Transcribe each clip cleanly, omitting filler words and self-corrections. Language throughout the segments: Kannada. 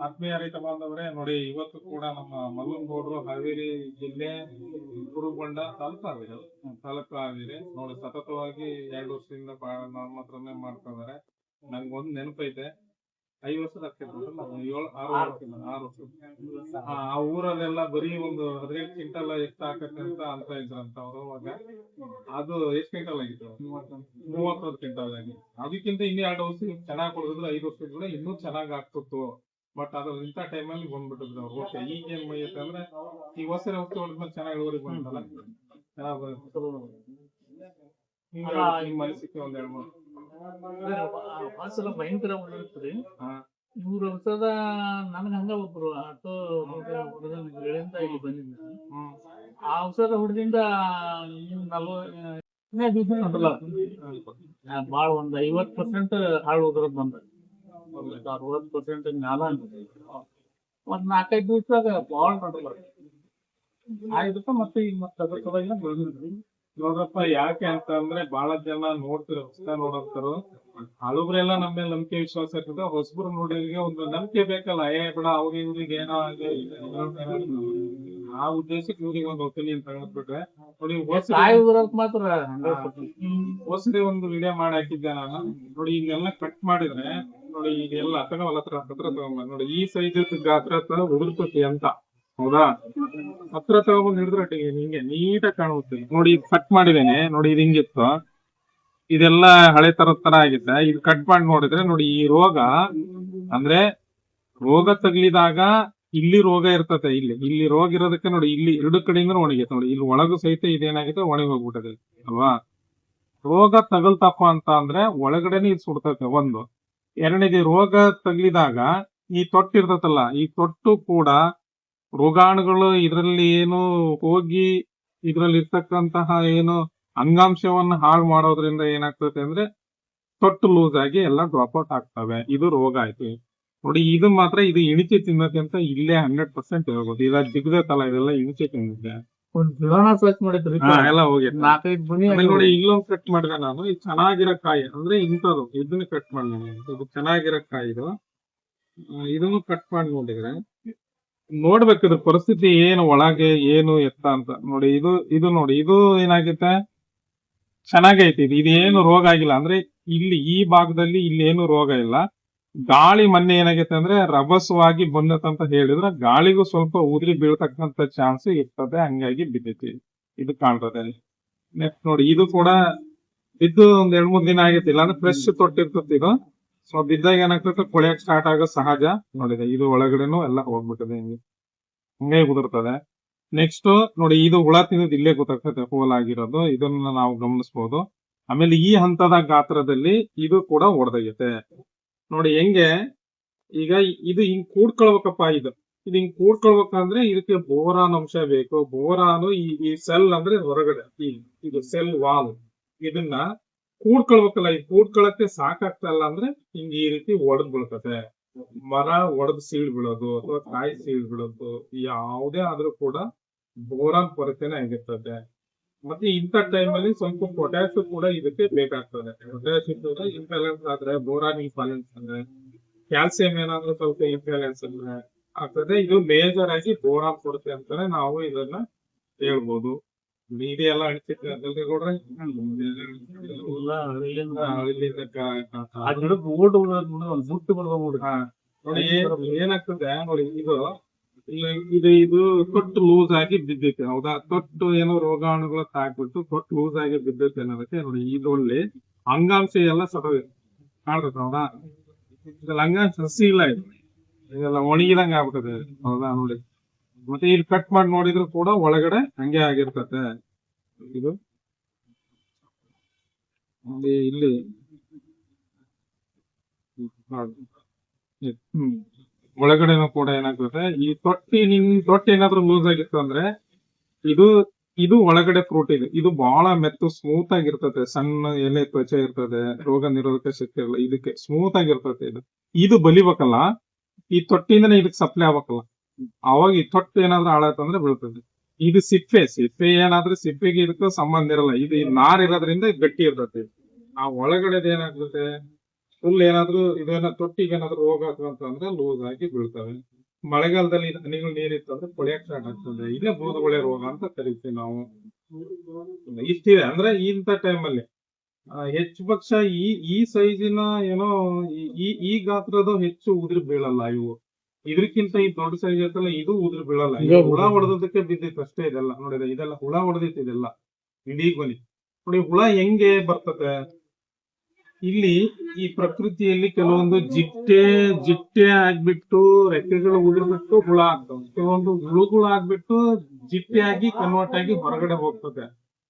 ಆತ್ಮೀಯ ರೈತ ಬಾಂಧವರೇ, ನೋಡಿ ಇವತ್ತು ಕೂಡ ನಮ್ಮ ಮಲ್ಲನಗೌಡರು ಹಾವೇರಿ ಜಿಲ್ಲೆ ಗುರುಗೊಂಡ ತಾಲೂಕು ಹಾವೇರಿ ನೋಡಿ ಸತತವಾಗಿ 2 ವರ್ಷದಿಂದ ನಮ್ಮ ಹತ್ರನೇ ಮಾಡ್ತಾ ಇದಾರೆ. ನಂಗೊಂದು ನೆನಪೈತೆ, 5 ವರ್ಷದ ಆ ಊರಲ್ಲೆಲ್ಲ ಬರೀ ಒಂದು 15 ಕ್ವಿಂಟಲ್ ಎಷ್ಟು ಹಾಕತ್ತೆ ಅಂತ ಇದ್ರಂತ ಅವ್ರು. ಅವಾಗ ಅದು ಎಷ್ಟು ಕ್ವಿಂಟಲ್ ಆಗಿತ್ತು? 30 ಕ್ವಿಂಟಲ್ ಆಗಿ. ಅದಕ್ಕಿಂತ ಇನ್ನೂ 2 ವರ್ಷ ಚೆನ್ನಾಗಿ ಕೊಡಿದ್ರು 5 ವರ್ಷದ ಇನ್ನೂ ಚೆನ್ನಾಗಿ ಆಗ್ತಿತ್ತು. ಬಟ್ ಅದ್ರ ಇಂಥ ಟೈಮಲ್ಲಿ ಬಂದ್ಬಿಟ್ಟಿದ್ರು ಅವ್ರು. ಓಕೆ, ಈಗ ಏನ್ ಐತೆ ಅಂದ್ರೆ ಈ ಹೊಸ ಹೊಡಿದ್ಮೇಲೆ ಚೆನ್ನಾಗಿ ಇಳುವರಿ ಬಂತಲ್ಲ, ನಿಮ್ಮ ಅನಿಸಿಕೆ ಒಂದ್ 2-3 ಭಯಂಕರ ಹೊಡಿರ್ತದೆ. 100 ವರ್ಷದ ನನ್ಗೆ ಹಂಗ ಒಬ್ರು ಆಟೋ ಗಳಿಂದ ಇಲ್ಲಿ ಬಂದಿದ್ದ. ಆ ಔಷಧ ಹೊಡೆದಿಂದ 40 ದಿವಸ ಬಾಳ ಒಂದ್ 50% ಹಾಳು ಹೋದ್ರದ್ ಬಂದ. 60% ಮ್ಯಾಲ ಒಂದ್ 4-5 ದಿವಸದಾಗ ಬಾಳ ನೋಡಲ್ಲ ಆಯ್ತು. ಮತ್ತೆ ಈಗ ಮತ್ತೆ ನೋಡ್ರಪ್ಪ, ಯಾಕೆ ಅಂತ ಅಂದ್ರೆ ಬಹಳ ಜನ ನೋಡ್ತಿರೋ ಹೊಸ ನೋಡೋರು ಹಳುಬ್ರೆಲ್ಲ ನಮ್ಮ ಮೇಲೆ ನಂಬಿಕೆ ವಿಶ್ವಾಸ ಇರ್ತದೆ. ಹೊಸಬ್ರು ನೋಡಿದ್ರೆ ಒಂದು ನಂಬಿಕೆ ಬೇಕಲ್ಲ, ಬಿಡ ಅವ್ರಿಗೆ ಇವ್ರಿಗೆ ಏನೋ ಆ ಉದ್ದೇಶಕ್ಕೆ ಇವ್ರಿಗೆ ಒಂದು ಒಪಿನಿಯನ್ ತಗೊಂಡ್ಬಿಟ್ರೆ ನೋಡಿ. ಹೊಸದೇ ಒಂದು ವಿಡಿಯೋ ಮಾಡಿ ಹಾಕಿದ್ದೆ ನಾನು. ನೋಡಿ ಈಗೆಲ್ಲ ಕಟ್ ಮಾಡಿದ್ರೆ ನೋಡಿ, ಈಗೆಲ್ಲ ಹತ್ರ ತಗೊಂಬ ನೋಡಿ, ಈ ಸೈಜ್ ಗಾತ್ರ ಉದುರ್ತತಿ ಅಂತ. ಹೌದಾ, ಹತ್ರ ತಗೊಂಡ್ ಹಿಡಿದ್ರೆ ಹಿಂಗೆ ನೀಟಾಗಿ ಕಾಣುತ್ತೆ. ನೋಡಿ ಇದು ಕಟ್ ಮಾಡಿದೇನೆ, ನೋಡಿ ಇದು ಹಿಂಗಿತ್ತು, ಇದೆಲ್ಲ ಹಳೆ ತರ ಆಗಿತ್ತೆ. ಇದು ಕಟ್ ಮಾಡಿ ನೋಡಿದ್ರೆ ನೋಡಿ, ಈ ರೋಗ ಅಂದ್ರೆ ರೋಗ ತಗ್ಲಿದಾಗ ಇಲ್ಲಿ ರೋಗ ಇರ್ತತೆ. ಇಲ್ಲಿ ರೋಗ ಇರೋದಕ್ಕೆ ನೋಡಿ, ಇಲ್ಲಿ 2 ಕಡೆಯಿಂದ ಒಣಗಿತ್ತು ನೋಡಿ. ಇಲ್ಲಿ ಒಳಗು ಸಹಿತ ಇದೇನಾಗಿದೆ, ಒಣಗಿ ಹೋಗ್ಬಿಟ್ಟದೆ ಅಲ್ವಾ. ರೋಗ ತಗಲ್ತಪ್ಪ ಅಂತ ಅಂದ್ರೆ ಒಳಗಡೆನೆ ಇದು ಸುಡ್ತತೆ ಒಂದು. ಎರಡನೇದು, ರೋಗ ತಗ್ಲಿದಾಗ ಈ ತೊಟ್ಟು ಇರ್ತತಲ್ಲ, ಈ ತೊಟ್ಟು ಕೂಡ ರೋಗಾಣುಗಳು ಇದರಲ್ಲಿ ಏನು ಹೋಗಿ ಇದ್ರಲ್ಲಿ ಇರ್ತಕ್ಕಂತಹ ಏನು ಅಂಗಾಂಶವನ್ನ ಹಾಳು ಮಾಡೋದ್ರಿಂದ ಏನಾಗ್ತದೆ ಅಂದ್ರೆ ತೊಟ್ಟು ಲೂಸ್ ಆಗಿ ಎಲ್ಲ ಡ್ರಾಪ್ ಔಟ್ ಆಗ್ತವೆ. ಇದು ರೋಗ ಆಯ್ತು ನೋಡಿ. ಇದು ಮಾತ್ರ ಇದು ಇಣಿಚೆ ತಿನ್ನತ್ತೆ ಅಂತ ಇಲ್ಲೇ 100% ಹೇಳ್ಬೋದು. ಇದ ಜಿಗ್ದತ್ತಲ್ಲ, ಇದೆಲ್ಲ ಇಣಿಚೆ ತಿನ್ನುತ್ತೆ. ಎಲ್ಲ ಹೋಗಿತ್ತು ನೋಡಿ. ಇಲ್ಲೊಂದು ಕಟ್ ಮಾಡಿದೆ ನಾನು. ಇದು ಚೆನ್ನಾಗಿರೋ ಕಾಯಿ ಅಂದ್ರೆ ಇಂಥದ್ದು, ಇದನ್ನ ಕಟ್ ಮಾಡಿ, ಇದು ಚೆನ್ನಾಗಿರೋ ಕಾಯಿ ಇದು. ಇದನ್ನು ಕಟ್ ಮಾಡಿ ನೋಡಿದ್ರೆ ನೋಡ್ಬೇಕು ಇದ್ರ ಪರಿಸ್ಥಿತಿ ಏನು, ಒಳಗೆ ಏನು ಎತ್ತ ಅಂತ ನೋಡಿ. ಇದು ನೋಡಿ, ಇದು ಏನಾಗುತ್ತೆ, ಚೆನ್ನಾಗೈತಿ. ಇದೇನು ರೋಗ ಆಗಿಲ್ಲ ಅಂದ್ರೆ ಇಲ್ಲಿ ಈ ಭಾಗದಲ್ಲಿ ಇಲ್ಲಿ ಏನು ರೋಗ ಇಲ್ಲ. ಗಾಳಿ ಮೊನ್ನೆ ಏನಾಗೈತೆ ಅಂದ್ರೆ ರಭಸವಾಗಿ ಬಂದತಂತ ಹೇಳಿದ್ರೆ ಗಾಳಿಗೂ ಸ್ವಲ್ಪ ಉದುರಿ ಬೀಳ್ತಕ್ಕಂತ ಚಾನ್ಸ್ ಇರ್ತದೆ, ಹಂಗಾಗಿ ಬಿದ್ದೈತಿ. ಇದು ಕಾಣ್ತದೆ. ನೆಕ್ಸ್ಟ್ ನೋಡಿ, ಇದು ಕೂಡ ಬಿದ್ದು ಒಂದ್ 2-3 ದಿನ ಆಗೈತಿ. ಇಲ್ಲ ಅಂದ್ರೆ ಫ್ರೆಶ್ ತೊಟ್ಟಿರ್ತದೆ ಇದು. ಸೊ ಬಿದ್ದಾಗ ಏನಾಗ್ತದೆ, ಕೊಳೆಯಕ್ ಸ್ಟಾರ್ಟ್ ಆಗೋ ಸಹಜ. ನೋಡಿದೆ ಇದು ಒಳಗಡೆನು ಎಲ್ಲ ಹೋಗ್ಬಿಟ್ಟದೆ, ಹಿಂಗೆ ಉದುರ್ತದೆ. ನೆಕ್ಸ್ಟ್ ನೋಡಿ, ಇದು ಹುಳ ತಿನ್ನೋದು ಇಲ್ಲೇ ಗೊತ್ತಾಗ್ತದೆ, ಹೋಲ್ ಆಗಿರೋದು. ಇದನ್ನ ನಾವು ಗಮನಿಸಬಹುದು. ಆಮೇಲೆ ಈ ಹಂತದ ಗಾತ್ರದಲ್ಲಿ ಇದು ಕೂಡ ಒಡೆದೈತೆ ನೋಡಿ. ಹೆಂಗೆ ಈಗ ಇದು ಹಿಂಗ್ ಕೂಡ್ಕೊಳ್ಬೇಕಪ್ಪ, ಇದು ಹಿಂಗ್ ಕೂಡ್ಕೊಳ್ಬೇಕಂದ್ರೆ ಇದಕ್ಕೆ ಬೋರಾನ್ ಅಂಶ ಬೇಕು. ಬೋರಾನು ಈ ಸೆಲ್ ಅಂದ್ರೆ ಹೊರಗಡೆ ಇದು ಸೆಲ್ ವಾಲ್, ಇದನ್ನ ಕೂಡ್ಕೊಳ್ಬೇಕಲ್ಲ. ಇದು ಕೂಡ್ಕೊಳಕ್ಕೆ ಸಾಕಾಗ್ತಲ್ಲ ಅಂದ್ರೆ ಹಿಂಗ್ ಈ ರೀತಿ ಒಡೆದ್ ಬೀಳ್ತದೆ. ಮರ ಒಡೆದು ಸೀಳ್ ಬೀಳೋದು ಅಥವಾ ಕಾಯಿ ಸೀಳ್ ಬೀಳೋದು ಯಾವುದೇ ಆದ್ರೂ ಕೂಡ ಬೋರಾನ್ ಕೊರತೆನೆ ಆಗಿರ್ತದೆ. ಮತ್ತೆ ಇಂಥ ಟೈಮಲ್ಲಿ ಸ್ವಲ್ಪ ಪೊಟ್ಯಾಶ್ ಕೂಡ ಇದಕ್ಕೆ ಬೇಕಾಗ್ತದೆ. ಪೊಟ್ಯಾಶ್ ಇಂಬ್ಯಾಲೆನ್ಸ್ ಆದ್ರೆ, ಬೋರಾನ್ ಇಂಬ್ಯಾಲೆನ್ಸ್ ಅಂದ್ರೆ, ಕ್ಯಾಲ್ಸಿಯಂ ಏನಾದ್ರೂ ಸ್ವಲ್ಪ ಇಂಬ್ಯಾಲೆನ್ಸ್ ಅಂದ್ರೆ ಆಗ್ತದೆ. ಇದು ಮೇಜರ್ ಆಗಿ ಬೋರಾನ್ ಕೊರತೆ ಅಂತಾನೆ ನಾವು ಇದನ್ನ ಹೇಳ್ಬೋದು. ಇದೆಲ್ಲ ಅನಿಸುತ್ತೆ ನೋಡಿ. ಏನಾಗ್ತದೆ ನೋಡಿ, ಇದು ತೊಟ್ಟು ಲೂಸ್ ಆಗಿ ಬಿದ್ದೈತೆ. ಹೌದಾ, ತೊಟ್ಟು ಏನೋ ರೋಗಾಣುಗಳು ತಾಕ್ಬಿಟ್ಟು ತೊಟ್ಟು ಲೂಸ್ ಆಗಿ ಬಿದ್ದೈತೆ ಅನ್ನೋದಕ್ಕೆ ನೋಡಿ, ಇದರಲ್ಲಿ ಅಂಗಾಂಶ ಎಲ್ಲ ಸದವೆ ಕಾಣ್ತದೆ. ಹೌದಾ, ಇದ್ರಲ್ಲಿ ಅಂಗಾಂಶ ಹಸಿ ಇಲ್ಲ, ಇದೆಲ್ಲ ಒಣಗಿದಂಗ ಆಗ್ಬಿಟ್ಟದೆ. ಹೌದಾ ನೋಡಿ. ಮತ್ತೆ ಇಲ್ಲಿ ಕಟ್ ಮಾಡಿ ನೋಡಿದ್ರು ಕೂಡ ಒಳಗಡೆ ಹಂಗೆ ಆಗಿರ್ತದೆ. ಇದು ಇಲ್ಲಿ ಒಳಗಡೆನೂ ಕೂಡ ಏನಾಗ್ತದೆ, ಈ ತೊಟ್ಟಿ ಏನಾದ್ರೂ ಲೂಸ್ ಆಗಿತ್ತು ಅಂದ್ರೆ ಇದು ಒಳಗಡೆ ಫ್ರೂಟ್ ಇದು ಬಹಳ ಮೆತ್ತು ಸ್ಮೂತ್ ಆಗಿರ್ತದೆ. ಸಣ್ಣ ಎಲೆ ತ್ವಚೆ ಇರ್ತದೆ, ರೋಗ ನಿರೋಧಕ ಶಕ್ತಿ ಇರಲ್ಲ, ಇದಕ್ಕೆ ಸ್ಮೂತ್ ಆಗಿರ್ತದೆ. ಇದು ಬಲಿಬೇಕಲ್ಲ, ಈ ತೊಟ್ಟಿಯಿಂದನೇ ಇದಕ್ಕೆ ಸಪ್ಲೈ ಆಗ್ಬೇಕಲ್ಲ. ಅವಾಗ ಈ ತೊಟ್ಟು ಏನಾದ್ರೂ ಹಾಳಾಯ್ತಂದ್ರೆ ಬೀಳ್ತದೆ. ಇದು ಸಿಪ್ಪೆ ಏನಾದ್ರೂ ಸಿಪ್ಪೆಗೆ ಇದಕ್ಕೂ ಸಂಬಂಧ ಇರಲ್ಲ. ಇದು ನಾರ್ ಇರೋದ್ರಿಂದ ಗಟ್ಟಿ ಇರ್ತದೆ. ಆ ಒಳಗಡೆದ ಏನಾಗ್ತದೆ, ಫುಲ್ ಏನಾದ್ರು ಇದೇನ ತೊಟ್ಟಿಗೆ ಏನಾದ್ರು ರೋಗ ಅಂತಂದ್ರೆ ಲೂಸ್ ಆಗಿ ಬೀಳ್ತವೆ. ಮಳೆಗಾಲದಲ್ಲಿ ಹನಿಗಳು ನೀರಿತ್ತು ಅಂದ್ರೆ ಕೊಳೆಯಕ್ ಸ್ಟಾರ್ಟ್ ಆಗ್ತದೆ. ಇದೇ ಬೂದುಗೊಳೆ ರೋಗ ಅಂತ ಕರಿತೀವಿ ನಾವು. ಇಷ್ಟಿದೆ ಅಂದ್ರೆ ಇಂಥ ಟೈಮಲ್ಲಿ ಹೆಚ್ಚು ಪಕ್ಷ ಈ ಸೈಜಿನ ಏನೋ ಈ ಗಾತ್ರದ ಹೆಚ್ಚು ಉದುರಿ ಬೀಳಲ್ಲ ಇವು. ಇದಕ್ಕಿಂತ ಈ ದೊಡ್ಡ ಸೈಜ್ ಇರ್ತಲ್ಲ ಇದು ಉದುರಿ ಬೀಳಲ್ಲ. ಇದು ಹುಳ ಹೊಡೆದಕ್ಕೆ ಬಿದ್ದಿತ್ತು ಅಷ್ಟೇ. ಇದೆಲ್ಲ ನೋಡಿದ್ರೆ ಇದೆಲ್ಲ ಹುಳ ಹೊಡೆದಿತ್ತು. ಇದೆಲ್ಲ ಇಡೀ ಗೊನಿ ನೋಡಿ ಹುಳ ಹೆಂಗೆ ಬರ್ತದೆ. ಇಲ್ಲಿ ಈ ಪ್ರಕೃತಿಯಲ್ಲಿ ಕೆಲವೊಂದು ಜಿಟ್ಟೆ ಆಗ್ಬಿಟ್ಟು ರೆಕ್ಕೆಗಳು ಉದುರ್ಬಿಟ್ಟು ಹುಳ ಆಗ್ತವೆ. ಕೆಲವೊಂದು ಹುಳುಗಳು ಆಗ್ಬಿಟ್ಟು ಜಿಟ್ಟೆ ಆಗಿ ಕನ್ವರ್ಟ್ ಆಗಿ ಹೊರಗಡೆ ಹೋಗ್ತದೆ.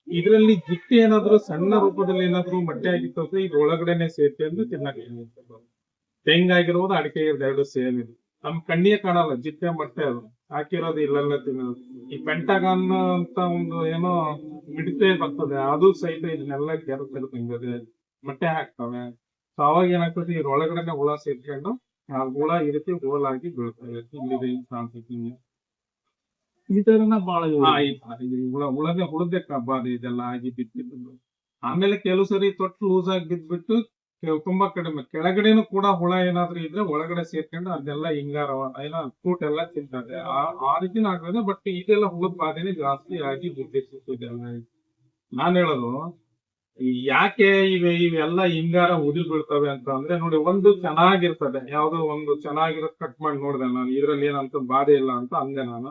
ಇದರಲ್ಲಿ ಜಿಟ್ಟೆ ಏನಾದ್ರು ಸಣ್ಣ ರೂಪದಲ್ಲಿ ಏನಾದ್ರು ಮಟ್ಟೆ ಆಗಿತ್ತು ಅಂದ್ರೆ ಇದು ಒಳಗಡೆನೆ ಸೇರ್ತೆ ಅಂದ್ರೆ ತಿನ್ನಕ್ಕೆ ತೆಂಗಾಗಿರೋದು ಅಡಿಕೆ ಎರಡು ಸೇಮ್ ಇದೆ. ನಮ್ ಕಣ್ಣಿಗೆ ಕಾಣಲ್ಲ ಜಿಟ್ಟೆ ಮಟ್ಟೆ. ಅದು ಹಾಕಿರೋದು ಇಲ್ಲೆಲ್ಲ ತಿನ್ನೋದು. ಈ ಪೆಂಟಗಾನ್ ಅಂತ ಒಂದು ಏನೋ ಮಿಡತೆ ಬರ್ತದೆ, ಅದು ಸಹಿತ ಇದನ್ನೆಲ್ಲ ಕೆರೆದು ತಿಂಗದೆ ಮೊಟ್ಟೆ ಹಾಕ್ತವೆ. ಸೊ ಅವಾಗ ಏನಾಗ್ತದೆ ಇದ್ರೊಳಗಡೆನೆ ಹುಳ ಸೇರ್ಕೊಂಡು ಆ ಹುಳ ಈ ರೀತಿ ಹೋಲಾಗಿ ಬೀಳ್ತವೆ. ಇಲ್ಲಿದೆ ಕಾಣ್ತೈತಿ ಈ ತರನ ಬಾಳ ಹುಳದೆ ಬಾಧೆ ಇದೆಲ್ಲ ಆಗಿ ಬಿದ್ದಿದ್ದು. ಆಮೇಲೆ ಕೆಲವು ಸರಿ ತೊಟ್ಟು ಲೂಸ್ ಆಗಿ ಬಿದ್ಬಿಟ್ಟು ತುಂಬಾ ಕಡಿಮೆ ಕೆಳಗಡೆನೂ ಕೂಡ ಹುಳ ಏನಾದ್ರು ಇದ್ರೆ ಒಳಗಡೆ ಸೇರ್ಕೊಂಡು ಅದೆಲ್ಲ ಹಿಂಗಾರ ಏನೋ ಫ್ರೂಟ್ ಎಲ್ಲ ತಿಂತದೆ. ಆ ರೀತಿನ ಆಗ್ತದೆ. ಬಟ್ ಇದೆಲ್ಲ ಹುಳದ ಬಾಧೆನೆ ಜಾಸ್ತಿ ಆಗಿ ಬಿದ್ದಿರ್ತದೆ. ನಾನ್ ಹೇಳೋದು ಯಾಕೆ ಇವೆಲ್ಲ ಹಿಂಗಾರ ಉದಿಲ್ ಬೀಳ್ತವೆ ಅಂತ ಅಂದ್ರೆ ನೋಡಿ, ಒಂದು ಚೆನ್ನಾಗಿರ್ತದೆ, ಯಾವ್ದೋ ಒಂದು ಚೆನ್ನಾಗಿರೋದ್ ಕಟ್ ಮಾಡಿ ನೋಡ್ದೆ ನಾನು, ಇದ್ರಲ್ಲಿ ಏನಂತ ಬಾಧೆ ಇಲ್ಲ ಅಂತ ಅಂದೆ ನಾನು.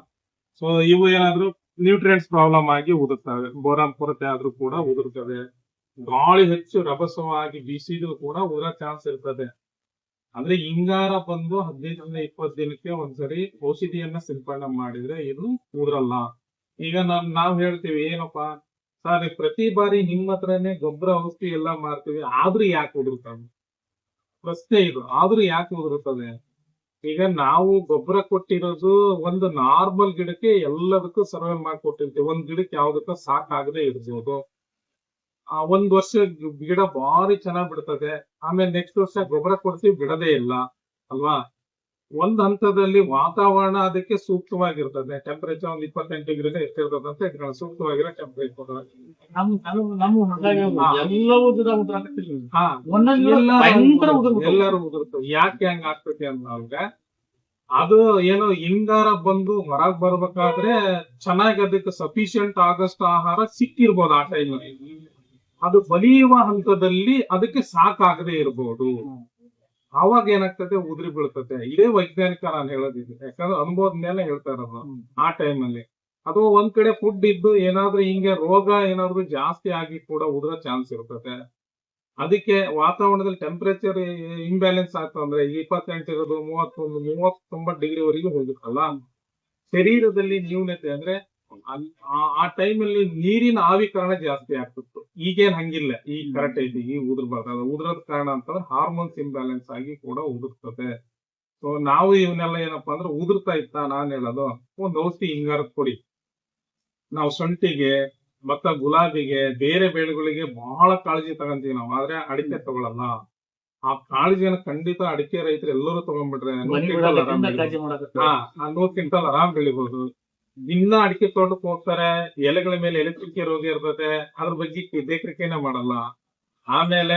ಸೊ ಇವು ಏನಾದ್ರು ನ್ಯೂಟ್ರಿಯೆಂಟ್ಸ್ ಪ್ರಾಬ್ಲಮ್ ಆಗಿ ಉದುರ್ತವೆ. ಬೋರಾನ್ ಕೊರತೆ ಆದ್ರೂ ಕೂಡ ಉದುರ್ತವೆ. ಗಾಳಿ ಹೆಚ್ಚು ರಭಸವಾಗಿ ಬೀಸಿದ್ರು ಕೂಡ ಉದುರ ಚಾನ್ಸ್ ಇರ್ತದೆ. ಅಂದ್ರೆ ಹಿಂಗಾರ ಬಂದು 15ರಿಂದ 20 ದಿನಕ್ಕೆ ಒಂದ್ಸರಿ ಔಷಧಿಯನ್ನ ಸಿಂಪಡಣೆ ಮಾಡಿದ್ರೆ ಇದು ಉದುರಲ್ಲ. ಈಗ ನಾವ್ ಹೇಳ್ತೀವಿ ಏನಪ್ಪಾ ಸರ್, ಪ್ರತಿ ಬಾರಿ ನಿಮ್ಮ ಹತ್ರನೇ ಗೊಬ್ಬರ ಔಷಧಿ ಎಲ್ಲ ಮಾಡ್ತೀವಿ, ಆದ್ರೂ ಯಾಕೆ ಉದುರ್ತವೆ? ಪ್ರಶ್ನೆ ಇದು. ಆದ್ರೂ ಯಾಕೆ ಉದುರುತ್ತದೆ? ಈಗ ನಾವು ಗೊಬ್ಬರ ಕೊಟ್ಟಿರೋದು ಒಂದು ನಾರ್ಮಲ್ ಗಿಡಕ್ಕೆ ಎಲ್ಲದಕ್ಕೂ ಸರ್ವೆ ಮಾಡ್ಕೊಟ್ಟಿರ್ತೀವಿ. ಒಂದ್ ಗಿಡಕ್ಕೆ ಯಾವ್ದಕ್ಕೂ ಸಾಕಾಗದೆ ಇರ್ಬೋದು. ಒಂದ್ ವರ್ಷ ಗಿಡ ಭಾರಿ ಚೆನ್ನಾಗ್ ಬಿಡ್ತದೆ, ಆಮೇಲೆ ನೆಕ್ಸ್ಟ್ ವರ್ಷ ಗೊಬ್ಬರ ಕೊಡ್ತೀವಿ, ಬಿಡದೇ ಇಲ್ಲ ಅಲ್ವಾ. ಒಂದ್ ಹಂತದಲ್ಲಿ ವಾತಾವರಣ ಅದಕ್ಕೆ ಸೂಕ್ತವಾಗಿರ್ತದೆ. ಟೆಂಪರೇಚರ್ ಒಂದು 28 ಡಿಗ್ರಿ ಎಷ್ಟಿರ್ತದೆ ಅಂತ ಇಟ್ಕೊಳ್ಳಿ, ಸೂಕ್ತವಾಗಿರೋ ಟೆಂಪರೇಚರ್. ಎಲ್ಲರೂ ಉದುರ್ತದೆ. ಯಾಕೆ ಹಂಗ ಆಗ್ತದೆ ಅಂದ್ರೆ ಅದು ಏನೋ ಹಿಂಗಾರ ಬಂದು ಹೊರಗ್ ಬರ್ಬೇಕಾದ್ರೆ ಚೆನ್ನಾಗಿ ಅದಕ್ಕೆ ಸಫಿಶಿಯಂಟ್ ಆಗಷ್ಟು ಆಹಾರ ಸಿಕ್ಕಿರ್ಬೋದು ಆ ಟೈಮಲ್ಲಿ. ಅದು ಬಲಿಯುವ ಹಂತದಲ್ಲಿ ಅದಕ್ಕೆ ಸಾಕಾಗದೆ ಇರ್ಬೋದು. ಅವಾಗ ಏನಾಗ್ತದೆ ಉದುರಿ ಬೀಳ್ತದೆ. ಇದೇ ವೈಜ್ಞಾನಿಕ ನಾನು ಹೇಳೋದಿದೆ, ಯಾಕಂದ್ರೆ ಅನುಭವದ ಮೇಲೆ ಹೇಳ್ತಾ ಇರೋದು. ಆ ಟೈಮಲ್ಲಿ ಅದು ಒಂದ್ ಕಡೆ ಫುಡ್ ಇದ್ದು ಏನಾದ್ರೂ ಹಿಂಗೆ ರೋಗ ಏನಾದ್ರು ಜಾಸ್ತಿ ಆಗಿ ಕೂಡ ಉದುರೋ ಚಾನ್ಸ್ ಇರ್ತದೆ. ಅದಕ್ಕೆ ವಾತಾವರಣದಲ್ಲಿ ಟೆಂಪರೇಚರ್ ಇಂಬ್ಯಾಲೆನ್ಸ್ ಆಗ್ತದೆ ಅಂದ್ರೆ 28 ಇರೋದು 31-39 ಡಿಗ್ರಿ ವರೆಗೂ ಹೋಗುತ್ತಲ್ಲ. ಶರೀರದಲ್ಲಿ ನ್ಯೂನತೆ ಅಂದ್ರೆ ಆ ಟೈಮಲ್ಲಿ ನೀರಿನ ಆವಿಕರಣ ಜಾಸ್ತಿ ಆಗ್ತಿತ್ತು. ಈಗೇನ್ ಹಂಗಿಲ್ಲ, ಈಗ ಕರೆಕ್ಟ್ ಐತಿ, ಈಗ ಉದುರ್ಬಾರ್ದು. ಉದುರೋದ್ ಕಾರಣ ಅಂತಂದ್ರೆ ಹಾರ್ಮೋನ್ಸ್ ಇಂಬ್ಯಾಲೆನ್ಸ್ ಆಗಿ ಕೂಡ ಉದುರ್ತದೆ. ಸೊ ನಾವು ಇವನ್ನೆಲ್ಲ ಏನಪ್ಪಾ ಅಂದ್ರೆ ಉದುರ್ತಾ ಇತ್ತ ನಾನ್ ಹೇಳೋದು, ಒಂದ್ ಔಷಧಿ ಹಿಂಗಾರ ಕೊಡಿ. ನಾವು ಸೊಂಟಿಗೆ ಮತ್ತ ಗುಲಾಬಿಗೆ ಬೇರೆ ಬೆಳೆಗಳಿಗೆ ಬಹಳ ಕಾಳಜಿ ತಗೊಂತೀವಿ ನಾವು, ಆದ್ರೆ ಅಡಿಕೆ ತಗೊಳಲ್ಲ. ಆ ಕಾಳಜಿಯನ್ನು ಖಂಡಿತ ಅಡಿಕೆ ರೈತರು ಎಲ್ಲರೂ ತಗೊಂಡ್ಬಿಟ್ರೆ 100 ಕ್ವಿಂಟಲ್ ಆರಾಮ್ ಬೆಳಿಬಹುದು. ದಿನ ಅಡಿಕೆ ತೋಟಕ್ಕೆ ಹೋಗ್ತಾರೆ, ಎಲೆಗಳ ಮೇಲೆ ಎಲೆಚುಕ್ಕೆ ರೋಗ ಇರ್ತದೆ, ಅದ್ರ ಬಗ್ಗೆ ಬೇಕರಿಕೆನೆ ಮಾಡಲ್ಲ. ಆಮೇಲೆ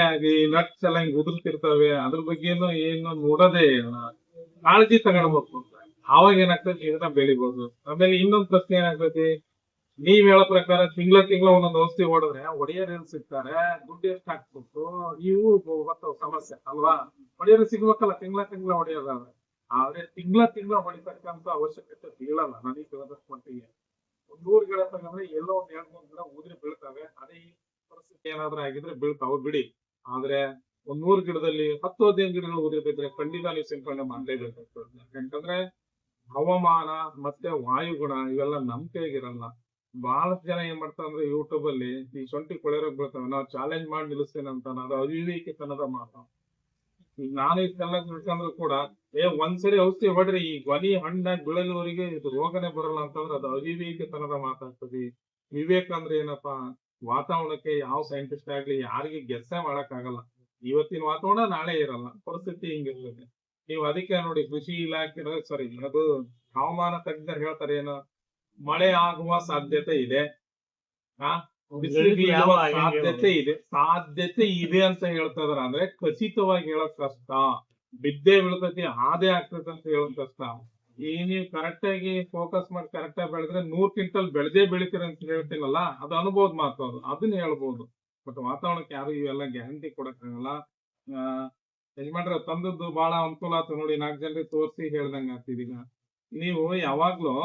ನಟ್ಸ್ ಎಲ್ಲ ಹಿಂಗ್ ಉದುರ್ತಿರ್ತವೆ, ಅದ್ರ ಬಗ್ಗೆನು ಏನು ನೋಡೋದೇ ಇಲ್ಲ. ಕಾಳಜಿ ತಗೊಳ್ಬೇಕು, ಅವಾಗ ಏನಾಗ್ತದೆ ಇದನ್ನ ಬೆಳಿಬಹುದು. ಆಮೇಲೆ ಇನ್ನೊಂದ್ ಪ್ರಶ್ನೆ ಏನಾಗ್ತದೆ, ನೀವ್ ಹೇಳೋ ಪ್ರಕಾರ ತಿಂಗಳ ಒಂದೊಂದು ಔಷಧಿ ಹೊಡೆದ್ರೆ ಒಡೆಯರ್ ಸಿಗ್ತಾರೆ, ದುಡ್ಡು ಎಷ್ಟು ಹಾಕ್ಬೇಕು, ಇವು ಸಮಸ್ಯೆ ಅಲ್ವಾ. ಒಡೆಯರು ಸಿಗ್ಬೇಕಲ್ಲ, ತಿಂಗಳ ಹೊಡೆಯೋದಾದ್ರೆ. ಆದ್ರೆ ತಿಂಗಳ ಹೊಡಿತಕ್ಕಂತ ಅವಶ್ಯಕತೆ ಬೀಳಲ್ಲ ನನಗೆ ತಿಳಿದಷ್ಟು ಮಟ್ಟಿಗೆ. 100 ಗಿಡ ತಗೊಂಡ್ರೆ ಎಲ್ಲೋ ಒಂದ್ 2-3 ಗಿಡ ಉದುರಿ ಬೀಳ್ತವೆ. ಅದೇ ಈ ಪರಿಸ್ಥಿತಿ ಏನಾದ್ರೂ ಆಗಿದ್ರೆ ಬೀಳ್ತಾವ ಬಿಡಿ. ಆದ್ರೆ 100 ಗಿಡದಲ್ಲಿ 10-15 ಗಿಡಗಳು ಉದುರಿದ್ರೆ ಖಂಡಿತ ನೀವು ಸಿಂಪಡಣೆ ಮಾಡ್ಲೇಬೇಕಾಗ್ತದೆ. ಯಾಕಂದ್ರೆ ಹವಾಮಾನ ಮತ್ತೆ ವಾಯುಗುಣ ಇವೆಲ್ಲ ನಮ್ ಕೈಗಿರಲ್ಲ. ಬಹಳಷ್ಟು ಜನ ಏನ್ ಮಾಡ್ತಾರೆ ಅಂದ್ರೆ ಯೂಟ್ಯೂಬ್ ಅಲ್ಲಿ ಈ ಶೊಂಠಿ ಕೊಳೆರೋಗ ಬೀಳ್ತವೆ, ನಾವು ಚಾಲೆಂಜ್ ಮಾಡಿ ನಿಲ್ಲಿಸ್ತೇನೆ ಅಂತ ಅದು ಅವಿವೇಕಿತನದ ಮಾತು. ಈಗ ನಾನು ಇಷ್ಟೆಲ್ಲ ತಿಳ್ಕೊಂಡ್ರು ಕೂಡ ಒಂದ್ಸರಿ ಔಷಧಿ ಹೊಡ್ರಿ ಈ ಗೊನಿ ಹಣ್ಣಾಗಿ ಬೀಳೋವರೆಗೆ ಇದು ರೋಗನೇ ಬರಲ್ಲ ಅಂತಂದ್ರೆ ಅದು ಅವಿವೇಕಿತನದ ಮಾತಾಗ್ತದೆ. ವಿವೇಕ ಅಂದ್ರೆ ಏನಪ್ಪಾ, ವಾತಾವರಣಕ್ಕೆ ಯಾವ ಸೈಂಟಿಸ್ಟ್ ಆಗ್ಲಿ ಯಾರಿಗೆ ಗೆಸ್ಸೇ ಮಾಡಕ್ ಆಗಲ್ಲ. ಇವತ್ತಿನ ವಾತಾವರಣ ನಾಳೆ ಇರಲ್ಲ, ಪರಿಸ್ಥಿತಿ ಹಿಂಗಿರ್ತದೆ. ನೀವು ಅದಕ್ಕೆ ನೋಡಿ ಕೃಷಿ ಇಲಾಖೆ ಅದು ಹವಾಮಾನ ತಜ್ಞರು ಹೇಳ್ತಾರೆ ಏನು, ಮಳೆ ಆಗುವ ಸಾಧ್ಯತೆ ಇದೆ, ಬಿಸಿಲಿಗೆ ಯಾವ ಇಳುವ ಹೆಂಗೆ ಸಾಧ್ಯತೆ ಇದೆ ಅಂತ ಹೇಳ್ತಾ ಇದಾರೆ. ಅಂದ್ರೆ ಖಚಿತವಾಗಿ ಹೇಳಕ್ ಕಷ್ಟ, ಬಿದ್ದೇ ಬೀಳ್ತೈತಿ ಹಾದೇ ಆಗ್ತೈತೆ ಅಂತ ಹೇಳಕ್ ಕಷ್ಟ. ಈಗ ನೀವು ಕರೆಕ್ಟ್ ಆಗಿ ಫೋಕಸ್ ಮಾಡಿ ಕರೆಕ್ಟ್ ಆಗಿ ಬೆಳೆದ್ರೆ 100 ಕ್ವಿಂಟಲ್ ಬೆಳೆದೇ ಬೆಳಿತೀರ ಅಂತ ಹೇಳ್ತೀನಲ್ಲ, ಅದು ಅನುಭವದ ಮಾತು. ಅದನ್ನ ಹೇಳ್ಬೋದು. ಬಟ್ ವಾತಾವರಣಕ್ಕೆ ಯಾರು ಇವೆಲ್ಲ ಗ್ಯಾರಂಟಿ ಕೊಡಕ್ಕಾಗಲ್ಲ. ಆ ಯಜಮಾನ್ರ ತಂದದ್ದು ಬಹಳ ಅನುಕೂಲ ಆಯ್ತು ನೋಡಿ, 4 ಜನರಿಗೆ ತೋರಿಸಿ ಹೇಳ್ದಂಗ ಆಗ್ತಿದೀಗ. ನೀವು ಯಾವಾಗ್ಲೂ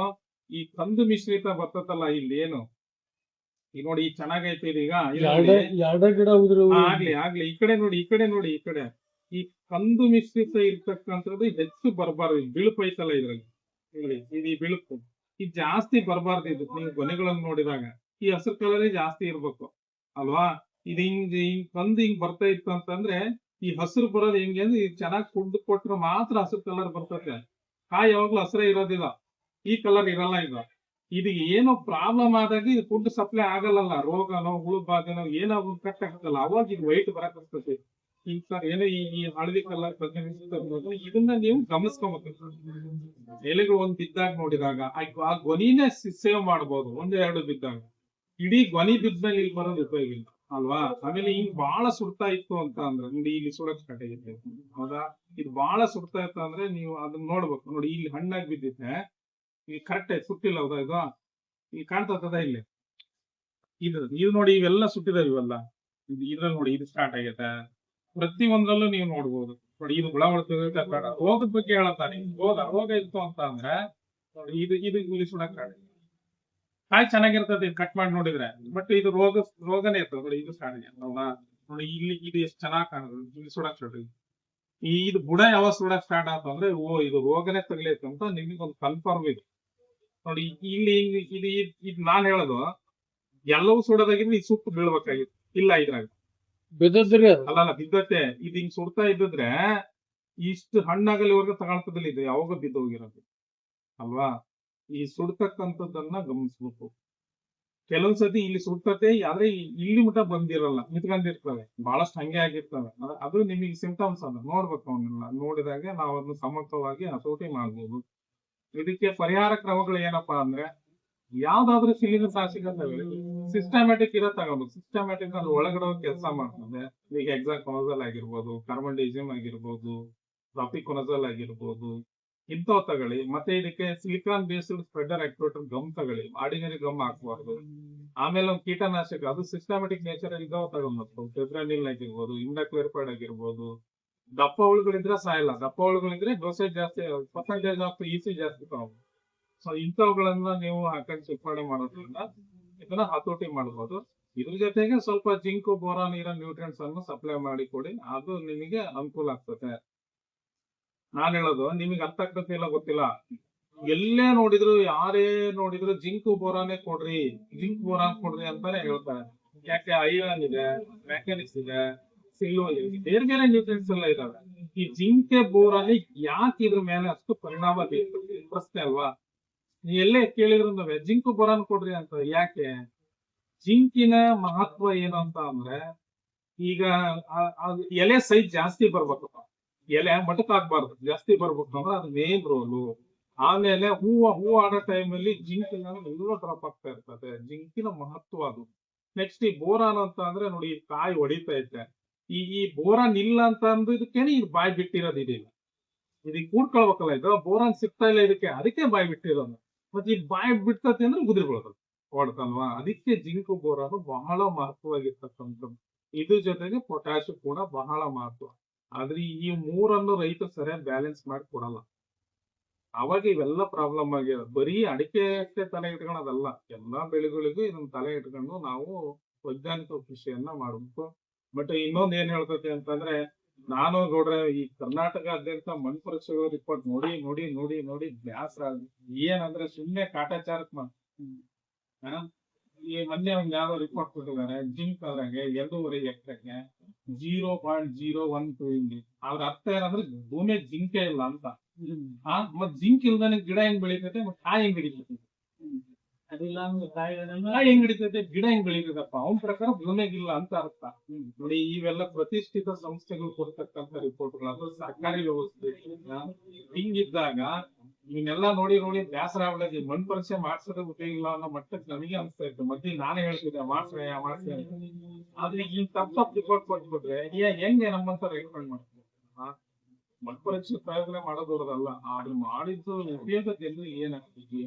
ಈ ಕಂದು ಮಿಶ್ರಿತ ಬರ್ತದಲ್ಲ, ಇಲ್ಲಿ ಏನು ಈಗ ನೋಡಿ, ಈ ಚೆನ್ನಾಗೈತೆ ಇದೀಗ. ಎರಡ ಗಿಡ ಉದುರು ಆಗ್ಲಿ ಈ ಕಡೆ ನೋಡಿ, ಈ ಕಡೆ ಈ ಕಂದು ಮಿಶ್ರಿತ ಇರ್ತಕ್ಕಂಥದ್ದು ಹೆಚ್ಚು ಬರಬಾರ್ದು. ಬಿಳುಪು ಐತಲ್ಲ ಇದ್ರಲ್ಲಿ, ಇದು ಈ ಬಿಳುಪು ಇದು ಜಾಸ್ತಿ ಬರಬಾರ್ದು. ಇದು ನೀವು ಗೊನೆಗಳನ್ನು ನೋಡಿದಾಗ ಈ ಹಸಿರು ಕಲರೇ ಜಾಸ್ತಿ ಇರ್ಬೇಕು ಅಲ್ವಾ. ಇದು ಹಿಂಗ್ ಕಂದು ಹಿಂಗ್ ಬರ್ತಾ ಇತ್ತು ಅಂತಂದ್ರೆ, ಈ ಹಸಿರು ಬರೋದು ಹೆಂಗೆ ಅಂದ್ರೆ, ಇದು ಚೆನ್ನಾಗಿ ಫುಡ್ ಕೊಟ್ರೆ ಮಾತ್ರ ಹಸಿರು ಕಲರ್ ಬರ್ತದೆ. ಕಾಯಿ ಯಾವಾಗ್ಲೂ ಹಸಿರೇ ಇರೋದಿಲ್ಲ, ಈ ಕಲರ್ ಇರಲ್ಲ. ಇದು ಏನೋ ಪ್ರಾಬ್ಲಮ್ ಆದಾಗ ಇದು ಫುಡ್ ಸಪ್ಲೈ ಆಗಲ್ಲ, ರೋಗನೋ ಹುಳುಬಾಧನೋ ಏನಾದ್ರು ಕಟ್ ಆಗಲ್ಲ, ಅವಾಗ ಇದು ವೈಟ್ ಬರಕ್ ಬರ್ತದೆ. ಏನೋ ಈ ಹಳದಿ ಕಲರ್ ಇದನ್ನ ನೀವು ಗಮನಿಸ್ಕೊಬೇಕು. ಎಲೆಗಳು ಒಂದ್ ಬಿದ್ದಾಗ ನೋಡಿದಾಗ ಆ ಗೊನಿನೇ ಸೇವ್ ಮಾಡ್ಬೋದು, 1-2 ಬಿದ್ದಾಗ. ಇಡೀ ಗೊನಿ ಬಿದ್ಮೇಲೆ ಇಲ್ಲಿ ಬರೋದು ಉಪಯೋಗ ಇಲ್ಲ ಅಲ್ವಾ. ಆಮೇಲೆ ಹಿಂಗ್ ಬಹಳ ಸುಡ್ತಾ ಇತ್ತು ಅಂತ ಅಂದ್ರೆ ನೋಡಿ, ಇಲ್ಲಿ ಸುಡಕ್ ಸ್ಟಾರ್ಟ್ ಆಗಿತ್ತು, ಹೌದಾ. ಇದು ಬಹಳ ಸುಡ್ತಾ ಇತ್ತು ಅಂದ್ರೆ ನೀವು ಅದನ್ನ ನೋಡ್ಬೇಕು. ನೋಡಿ, ಇಲ್ಲಿ ಹಣ್ಣಾಗಿ ಬಿದ್ದಿತ್ತೆ, ಈಗ ಕರೆಕ್ಟ್ ಆಯ್ತು, ಸುಟ್ಟಿಲ್ಲ, ಹೌದಾ. ಇದು ಈಗ ಕಾಣ್ತದ ಇಲ್ಲಿ, ಇದು ನೋಡಿ, ಇವೆಲ್ಲ ಸುಟ್ಟಿದಾವೆ. ಇವೆಲ್ಲ ಇದ್ರಲ್ಲಿ ನೋಡಿ, ಇದು ಸ್ಟಾರ್ಟ್ ಆಗೈತೆ. ಪ್ರತಿ ಒಂದ್ರಲ್ಲೂ ನೀವು ನೋಡ್ಬೋದು. ನೋಡಿ, ಇದು ಹುಳ ಹೊಡ್ತಿದ್ರೆ ರೋಗದ ಬಗ್ಗೆ ಹೇಳತ್ತಾನೆ. ರೋಗ ಇತ್ತು ಅಂತ ಅಂದ್ರೆ ನೋಡಿ, ಇದು ಇಲ್ಲಿ ಸುಡಕ್ ಕಾಯಿ ಚೆನ್ನಾಗಿರ್ತದೆ ಕಟ್ ಮಾಡಿ ನೋಡಿದ್ರೆ. ಬಟ್ ಇದು ರೋಗನೇ ಇರ್ತದೆ. ನೋಡಿ, ಇದು ಸ್ಟಾರ್ಟ್ ಆಗಿದೆ, ಹೌದಾ. ನೋಡಿ, ಇಲ್ಲಿ ಇದು ಎಷ್ಟು ಚೆನ್ನಾಗಿ ಕಾಣುದು, ಇಲ್ಲಿ ಸುಡಕ್ ಸ್ಟಾರ್ಟ್. ಇದು ಬುಡ ಯಾವಾಗ ಸುಡಕ್ ಸ್ಟಾರ್ಟ್ ಆಯ್ತು ಅಂದ್ರೆ, ಇದು ರೋಗನೇ ತಗಲೈತೆ ಅಂತ ನಿಮಗೊಂದು ಕನ್ಫರ್ಮ್ ಇದೆ. ನೋಡಿ, ಇಲ್ಲಿ ಇದು ನಾನ್ ಹೇಳೋದು ಎಲ್ಲವೂ ಸುಡೋದಾಗಿದ್ರೆ ಈ ಸುಟ್ಟು ಬೀಳ್ಬೇಕಾಗಿತ್ತು, ಇಲ್ಲ ಇದ್ರಾಗ ಬಿದ್ದದ್ರಿ ಅಲ್ಲ ಬಿದ್ದತ್ತೆ. ಇದು ಹಿಂಗ್ ಸುಡ್ತಾ ಇದ್ದಿದ್ರೆ ಇಷ್ಟು ಹಣ್ಣಾಗಲಿವರೆಗೂ ತಗೊಳ್ತದಿಲ್ಲ, ಇದು ಯಾವಾಗ ಬಿದ್ದೋಗಿರೋದು ಅಲ್ವಾ. ಈ ಸುಡ್ತಕ್ಕಂಥದ್ದನ್ನ ಗಮನಿಸ್ಬೇಕು. ಕೆಲವೊಂದ್ಸತಿ ಇಲ್ಲಿ ಸುಡ್ತತೆ, ಆದ್ರೆ ಇಲ್ಲಿ ಮಟ್ಟ ಬಂದಿರಲ್ಲ, ನಿಂತ್ಕೊಂಡಿರ್ತವೆ, ಬಹಳಷ್ಟು ಹಂಗೆ ಆಗಿರ್ತವೆ. ಅದು ನಿಮಗೆ ಸಿಂಪ್ಟಮ್ಸ್ ಅದ, ನೋಡ್ಬೇಕು. ಅವನ್ನೆಲ್ಲ ನೋಡಿದಾಗ ನಾವು ಅದನ್ನ ಸಮರ್ಥವಾಗಿ ಹತೋಟಿ ಮಾಡ್ಬೋದು. ಇದಕ್ಕೆ ಪರಿಹಾರ ಕ್ರಮಗಳು ಏನಪ್ಪಾ ಅಂದ್ರೆ, ಯಾವ್ದಾದ್ರು ಶಿಲೀಂಧ್ರನಾಶಕ ಸಿಸ್ಟಮ್ಯಾಟಿಕ್ ಇರೋ ತಗೋಬೇಕು. ಸಿಸ್ಟಮ್ಯಾಟಿಕ್ ಅಂದ್ರೆ ಒಳಗಡೆ ಕೆಲಸ ಮಾಡ್ತದೆ. ಈಗ ಹೆಕ್ಸಾಕೊನಜೋಲ್ ಆಗಿರ್ಬೋದು, ಕಾರ್ಬನ್ಡಿಜಿಮ್ ಆಗಿರ್ಬೋದು, ಪ್ರಾಪಿಕೊನಜೋಲ್ ಆಗಿರ್ಬೋದು, ಇಂಥವ್ ತಗೊಳ್ಳಿ. ಮತ್ತೆ ಇದಕ್ಕೆ silicon based spreader activator gum ತಗೊಳ್ಳಿ, ಆರ್ಡಿನರಿ ಗಮ್ ಹಾಕ್ಬಾರ್ದು. ಆಮೇಲೆ ಒಂದು ಕೀಟನಾಶಕ, ಅದು ಸಿಸ್ಟಮ್ಯಾಟಿಕ್ ನೇಚರ್ ಇದಾವ ತಗೊಂಡ್ಬರ್ತು. ಫೆಬ್ರನಿಲ್ ಆಗಿರ್ಬೋದು, ಇಂಡಾಕ್ಲೋರಿಪೈಡ್ ಆಗಿರ್ಬೋದು. ದಪ್ಪ ಹುಳುಗಳಿದ್ರೆ ಸಾಯಲ್ಲ, ದಪ್ಪ ಹುಳುಗಳಿದ್ರೆ ಡೋಸೇಜ್ ಜಾಸ್ತಿ, ಪರ್ಸೆಂಟೇಜ್ ಆಫ್ ಇಸಿ ಜಾಸ್ತಿ ತಗೋಬಹುದು. ಸೊ ಇಂಥವುಗಳನ್ನ ನೀವು ಹಾಕೊಂಡು ಸಿಂಪಡಣೆ ಮಾಡೋದ್ರಿಂದ ಇದನ್ನ ಹತೋಟಿ ಮಾಡಬಹುದು. ಇದ್ರ ಜೊತೆಗೆ ಸ್ವಲ್ಪ ಜಿಂಕ್, ಬೋರಾನ್ ಇರೋ ನ್ಯೂಟ್ರಿಯೆಂಟ್ಸ್ ಅನ್ನು ಸಪ್ಲೈ ಮಾಡಿ ಕೊಡಿ, ಅದು ನಿಮಗೆ ಅನುಕೂಲ ಆಗ್ತದೆ. ನಾನ್ ಹೇಳೋದು ನಿಮಗೆ ಅರ್ಥ ಆಗ್ತದೆ ಇಲ್ಲ ಗೊತ್ತಿಲ್ಲ, ಎಲ್ಲೇ ನೋಡಿದ್ರು ಯಾರೇ ನೋಡಿದ್ರು ಜಿಂಕ್ ಬೋರಾನೇ ಕೊಡ್ರಿ, ಜಿಂಕ್ ಬೋರಾನ್ ಕೊಡ್ರಿ ಅಂತಾನೆ ಹೇಳ್ತಾರೆ. ಯಾಕೆ? ಐರನ್ ಇದೆ, ಮ್ಯಾಗ್ನೀಸ್ ಇದೆ, ಸಿಲ್ವರ್ ಇದೆ, ಬೇರೆ ಬೇರೆ ನ್ಯೂಟ್ರಿಯೆಂಟ್ಸ್ ಎಲ್ಲ ಇದಾವೆ. ಈ ಜಿಂಕ್ ಬೋರಾನ್ ಯಾಕೆ ಇದ್ರ ಮೇಲೆ ಅಷ್ಟು ಪರಿಣಾಮ ಬೀರ್ತದೆ ಪ್ರಶ್ನೆ ಅಲ್ವಾ. ಎಲ್ಲೇ ಕೇಳಿದ್ರು ಜಿಂಕ್ ಬೋರಾನ್ ಕೊಡ್ರಿ ಅಂತ. ಯಾಕೆ? ಜಿಂಕಿನ ಮಹತ್ವ ಏನು ಅಂತ ಅಂದ್ರೆ, ಈಗ ಎಲೆ ಸೈಜ್ ಜಾಸ್ತಿ ಬರ್ಬೇಕಪ್ಪ, ಎಲೆ ಮಟಕಾಗ್ಬಾರ್ದು, ಜಾಸ್ತಿ ಬರ್ಬೇಕು ಅಂದ್ರೆ ಅದು ಮೇನ್ ರೋಲು. ಆಮೇಲೆ ಹೂವು ಆಡೋ ಟೈಮ್ ಅಲ್ಲಿ ಜಿಂಕ್ ಎಲ್ಲೋ ಡ್ರಾಪ್ ಆಗ್ತಾ ಇರ್ತದೆ, ಜಿಂಕಿನ ಮಹತ್ವ ಅದು. ನೆಕ್ಸ್ಟ್ ಈ ಬೋರಾನ್ ಅಂತ ಅಂದ್ರೆ ನೋಡಿ, ಕಾಯಿ ಹೊಡಿತಾ ಐತೆ. ಈ ಬೋರಾನ್ ಇಲ್ಲ ಅಂತ ಅಂದಿದ್ದಕ್ಕೇನೆ ಇದು ಬಾಯಿ ಬಿಟ್ಟಿರೋದು. ಇದಕ್ಕೆ ಕೂಡ್ಕೊಳ್ಬೇಕಲ್ಲ, ಇದು ಬೋರಾನ್ ಸಿಗ್ತಾ ಇಲ್ಲ ಅದಕ್ಕೆ ಬಾಯಿ ಬಿಟ್ಟಿರೋದು. ಮತ್ತೆ ಈಗ ಬಾಯಿ ಬಿಡ್ತತಿ ಅಂದ್ರೆ ಗುದ್ರಿ ಬೀಳೋದು, ಹೊಡ್ತಲ್ವಾ. ಅದಕ್ಕೆ ಜಿಂಕ್ ಬೋರಾನ್ ಬಹಳ ಮಹತ್ವವಾಗಿರ್ತಕ್ಕಂಥದ್ದು. ಇದ್ರ ಜೊತೆಗೆ ಪೊಟ್ಯಾಶ್ ಕೂಡ ಬಹಳ ಮಹತ್ವ. ಆದ್ರೆ ಈ ಮೂರನ್ನು ರೈತರು ಸರಿಯಾಗಿ ಬ್ಯಾಲೆನ್ಸ್ ಮಾಡಿ ಕೊಡಲ್ಲ, ಅವಾಗ ಇವೆಲ್ಲ ಪ್ರಾಬ್ಲಮ್ ಆಗ್ಯಾವ. ಬರೀ ಅಡಿಕೆ ಅಷ್ಟೇ ತಲೆ ಇಟ್ಕೊಳ್ಳೋದಲ್ಲ, ಎಲ್ಲಾ ಬೆಳೆಗಳಿಗೂ ಇದನ್ನ ತಲೆ ಇಟ್ಕೊಂಡು ನಾವು ವೈಜ್ಞಾನಿಕ ಕೃಷಿಯನ್ನ ಮಾಡ್ಬೇಕು. ಬಟ್ ಇನ್ನೊಂದ್ ಏನ್ ಹೇಳ್ತೈತಿ ಅಂತಂದ್ರೆ, ನಾನು ನೋಡ್ರೆ ಈ ಕರ್ನಾಟಕದಾದ್ಯಂತ ಮಣ್ಣು ಪರೀಕ್ಷೆಗಳ ರಿಪೋರ್ಟ್ ನೋಡಿ ನೋಡಿ ನೋಡಿ ನೋಡಿ ಬ್ಯಾಸರ ಏನಂದ್ರೆ ಸುಮ್ಮನೆ ಕಾಟಾಚಾರಕ್ ಈ ಮೊನ್ನೆ ಒಂದ್ ಯಾವ್ದೋ ರಿಪೋರ್ಟ್ ಕೊಟ್ಟಿದ್ದಾರೆ, ಜಿಂಕ್ ಅದ್ರಾಗೆ 2.5 ಎಕರೆಗೆ 0.012 ಇಲ್ಲಿ. ಅವ್ರ ಅರ್ಥ ಏನಂದ್ರೆ ಭೂಮಿ ಜಿಂಕೆ ಇಲ್ಲ ಅಂತ. ಮತ್ ಜಿಂಕ್ ಇಲ್ದಾನೆ ಗಿಡ ಹೆಂಗ್ ಬೆಳಿತೈತೆ, ಮತ್ ಕಾಯಿ ಹೆಂಗ್ ಹಿಡಿತೈತೆ? ಕಾಯಿ ಹೆಂಗ್ ಹಿಡಿತೈತೆ, ಗಿಡ ಹೆಂಗ್ ಬೆಳಿತದಪ್ಪ? ಅವನ ಪ್ರಕಾರ ಭೂಮಿಗಿಲ್ಲ ಅಂತ ಅರ್ಥ. ನೋಡಿ, ಇವೆಲ್ಲ ಪ್ರತಿಷ್ಠಿತ ಸಂಸ್ಥೆಗಳು ಕೊಡ್ತಕ್ಕಂಥ ರಿಪೋರ್ಟ್ಗಳು, ಅದು ಸರ್ಕಾರಿ ವ್ಯವಸ್ಥೆ. ಹಿಂಗಿದ್ದಾಗ ಇವನ್ನೆಲ್ಲ ನೋಡಿ ನೋಡಿ ಬೇಸರ ಆಗ್ಬಿಡೋದು, ಮಣ್ಣು ಪರೀಕ್ಷೆ ಮಾಡ್ಸೋದು ಉಪಯೋಗ ಇಲ್ಲ ಅನ್ನೋ ಮಟ್ಟಕ್ಕೆ ನಮಗೆ ಅನ್ಸ್ತಾ ಇತ್ತು. ಮೊದ್ಲಿಗೆ ನಾನೇ ಹೇಳ್ತಿದ್ದೆ ಮಾಡ್ಸ್ರೆ ಮಾಡ್ಸ್ರೆ ಅಂತ. ಆದ್ರೆ ಈಗ ತಪ್ಪ ರಿಪೋರ್ಟ್ ಕೊಟ್ಬಿಟ್ರೆ ಹೆಂಗೆ ನಮ್ಮಂತ ರೆಕಮೆಂಡ್ ಮಾಡ್ತಾರೆ? ಮಣ್ಣು ಪರೀಕ್ಷೆ ಪ್ರಯೋಗನೆ ಮಾಡೋದವ್ರದಲ್ಲ, ಅದು ಮಾಡಿದ್ದು ಉಪಯೋಗ ಜನರಿಗೆ ಏನಾಗ್ತದೆ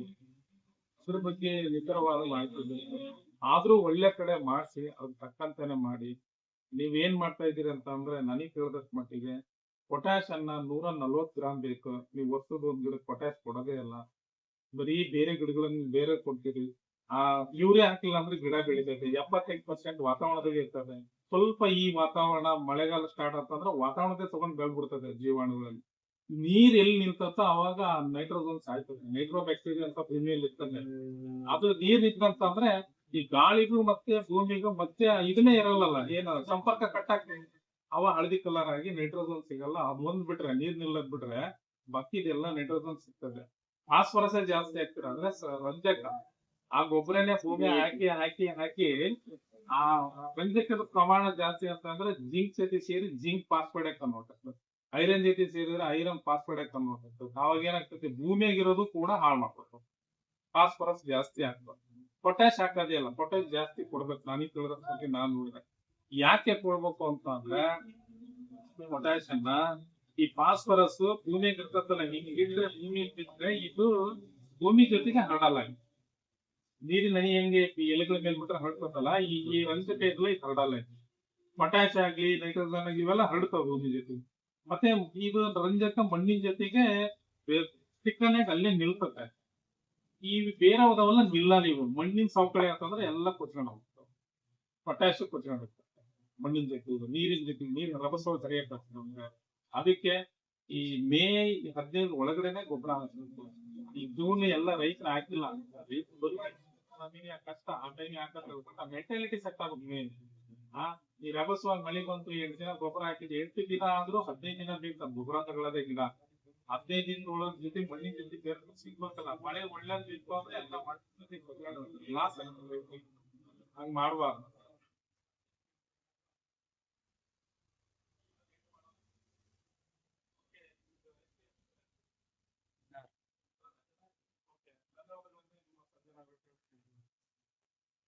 ಅದ್ರ ಬಗ್ಗೆ ನಿಖರವಾದ ಮಾಹಿತಿ ಬೇಕು. ಆದ್ರೂ ಒಳ್ಳೆ ಕಡೆ ಮಾಡಿಸಿ ಅದ್ ತಕ್ಕಂತಾನೆ ಮಾಡಿ. ನೀವೇನ್ ಮಾಡ್ತಾ ಇದೀರಿ ಅಂತ ಅಂದ್ರೆ ನನಗೆ ತಿಳಿದಷ್ಟು ಮಟ್ಟಿಗೆ ಪೊಟ್ಯಾಶ್ ಅನ್ನ 140 ಗ್ರಾಮ್ ಬೇಕು. ನೀವು ವರ್ಷದ ಒಂದ್ ಗಿಡಕ್ಕೆ ಪೊಟ್ಯಾಶ್ ಕೊಡೋದೇ ಇಲ್ಲ, ಬರೀ ಬೇರೆ ಗಿಡಗಳನ್ನ ಬೇರೆ ಕೊಡ್ತೀರಿ. ಆ ಯೂರಿಯಾ ಹಾಕಿಲ್ಲ ಅಂದ್ರೆ ಗಿಡ ಬೆಳಿತೈತೆ. 75% ವಾತಾವರಣದಾಗೆ ಇರ್ತದೆ. ಸ್ವಲ್ಪ ಈ ವಾತಾವರಣ ಮಳೆಗಾಲ ಸ್ಟಾರ್ಟ್ ಅಂತಂದ್ರೆ ವಾತಾವರಣದೇ ತಗೊಂಡ್ ಬೆಳ್ಬಿಡ್ತದೆ ಜೀವಾಣುಗಳಲ್ಲಿ. ನೀರ್ ಎಲ್ಲಿ ನಿಲ್ತತ್ತೋ ಅವಾಗ ನೈಟ್ರೋಜನ್ ಸಾಯ್ತದೆ. ನೈಟ್ರೋ ಬ್ಯಾಕ್ಟೀರಿಯಾ ಅಂತ ಭೂಮಿಯಲ್ಲಿ ಇರ್ತದೆ. ಅದು ನೀರ್ ನಿಂತಂತಂದ್ರೆ ಈ ಗಾಳಿಗೂ ಮತ್ತೆ ಭೂಮಿಗೂ ಮತ್ತೆ ಇದನ್ನೇ ಇರಲ್ಲ, ಏನು ಸಂಪರ್ಕ ಕಟ್ ಆಗ್ತದೆ. ಅವ ಹಳದಿ ಕಲರ್ ಆಗಿ ನೈಟ್ರೋಜನ್ ಸಿಗಲ್ಲ. ಅದೊಂದ್ ಬಿಟ್ರೆ ನೀರ್ ನಿಲ್ಲದ್ ಬಿಟ್ರೆ ಬಾಕಿದೆಲ್ಲ ನೈಟ್ರೋಜನ್ ಸಿಗ್ತದೆ. ಫಾಸ್ಫರಸ್ ಜಾಸ್ತಿ ಆಗ್ತದೆ ಅಂದ್ರೆ ರಂಜಕ. ಆ ಗೊಬ್ಬರನೇ ಭೂಮಿ ಹಾಕಿ ಹಾಕಿ ಹಾಕಿ ಆ ರಂಜಕದ ಪ್ರಮಾಣ ಜಾಸ್ತಿ ಅಂತಂದ್ರೆ ಜಿಂಕ್ ಜೊತೆ ಸೇರಿ ಜಿಂಕ್ ಫಾಸ್ಫೇಟ್ ಕನ್ವರ್ಟ್ ಆಗ್ತದೆ. ಐರನ್ ಜೊತೆ ಸೇರಿದ್ರೆ ಐರನ್ ಫಾಸ್ಫೇಟ್ ಕನ್ವರ್ಟ್ ಆಗ್ತದೆ. ಅವಾಗ ಏನಾಗ್ತದೆ, ಭೂಮಿಯಾಗಿರೋದು ಕೂಡ ಹಾಳು ಮಾಡ್ಕೊಳ್ತದೆ. ಫಾಸ್ಫರಸ್ ಜಾಸ್ತಿ ಆಗ್ತದೆ. ಪೊಟ್ಯಾಶ್ ಹಾಕೋದೇ ಇಲ್ಲ, ಪೊಟ್ಯಾಶ್ ಜಾಸ್ತಿ ಕೊಡ್ಬೇಕು. ನನಗೆ ತಿಳಿದ್ರೆ ನಾನು ನೋಡಿದೆ. ಯಾಕೆ ಕೊಡ್ಬೇಕು ಅಂತ ಅಂದ್ರೆ ಪೊಟ್ಯಾಶ್ ಅನ್ನ ಈ ಫಾಸ್ಫರಸ್ ಭೂಮಿಗೆ ಇರ್ತದಲ್ಲ, ಹಿಂಗೆ ಇಟ್ರೆ ಭೂಮಿ ಬಿಟ್ರೆ ಇದು ಭೂಮಿ ಜೊತೆಗೆ ಹರಡಲ್ಲ. ನೀರಿನ ಹನಿ ಹೆಂಗೆ ಎಲೆಗಳ ಮೇಲೆ ಬಿಟ್ರೆ ಹರಡ್ತದಲ್ಲ, ಈ ರಂಜಕ ಇದ್ರಲ್ಲಿ ಹರಡಲ್ಲ. ಪೊಟ್ಯಾಶ್ ಆಗ್ಲಿ ನೈಟ್ರೋಜನ್ ಆಗ್ಲಿ ಇವೆಲ್ಲ ಹರಡ್ತಾವ ಭೂಮಿ ಜೊತೆ. ಮತ್ತೆ ಇದು ರಂಜಕ ಮಣ್ಣಿನ ಜೊತೆಗೆ ಸಿಕ್ಕನಾಗ ಅಲ್ಲೇ ನಿಲ್ತದೆ. ಈ ಬೇರೆ ಹೋದವಲ್ಲ ನಿಲ್ಲ. ನೀವು ಮಣ್ಣಿನ ಸವಕಳಿ ಅಂತಂದ್ರೆ ಎಲ್ಲ ಕೊಚ್ಕೊಂಡು ಹೋಗ್ತಾವ. ಪೊಟ್ಯಾಶ್ ಕೊಚ್ಕೊಂಡು ಹೋಗ್ತದೆ ಮಣ್ಣಿನ ಜೊತೆ, ನೀರಿನ ಜೊತೆ. ನೀರಿನ ರಭಸಗಳು ಸರಿಯಾಗಿ ಬರ್ತದೆ ನಮ್ಗೆ. ಅದಕ್ಕೆ ಈ ಮೇ 15 ಒಳಗಡೆನೆ ಗೊಬ್ಬರ ಹಾಕ್ಬೇಕು. ಈ ಜೂನ್ ಎಲ್ಲ ರೈತರು ಹಾಕಿಲ್ಲ, ನಮಗೆ ಕಷ್ಟ. ಆ ಟೈಮ್ ಹಾಕಂತ ಮೆಂಟಾಲಿಟಿ ಸೆಟ್ ಆಗುತ್ತೆ ಮೇನ್. ಈ ರಭಸವಾಗಿ ಮಳೆ ಬಂತು, 8 ದಿನ ಗೊಬ್ಬರ ಹಾಕಿದ್ರೆ 8 ದಿನ ಆದ್ರೂ 15 ದಿನ ಬೇಕು ಗೊಬ್ಬರ ತಗೊಳ್ಳೋದೇ ಗಿಡ. 15 ದಿನದೊಳಗ ಜೊತೆ ಮಣ್ಣಿನ ಜೊತೆ ಬೇರೆ ಸಿಗ್ಬೇಕಲ್ಲ. ಮಳೆ ಒಳ್ಳೇದ್ ಬೇಕು ಅಂದ್ರೆ ಎಲ್ಲ ಲಾಸ್ ಆಗ್ತದೆ. ಹಂಗ್ ಮಾಡ್ಬಾರ್ದು.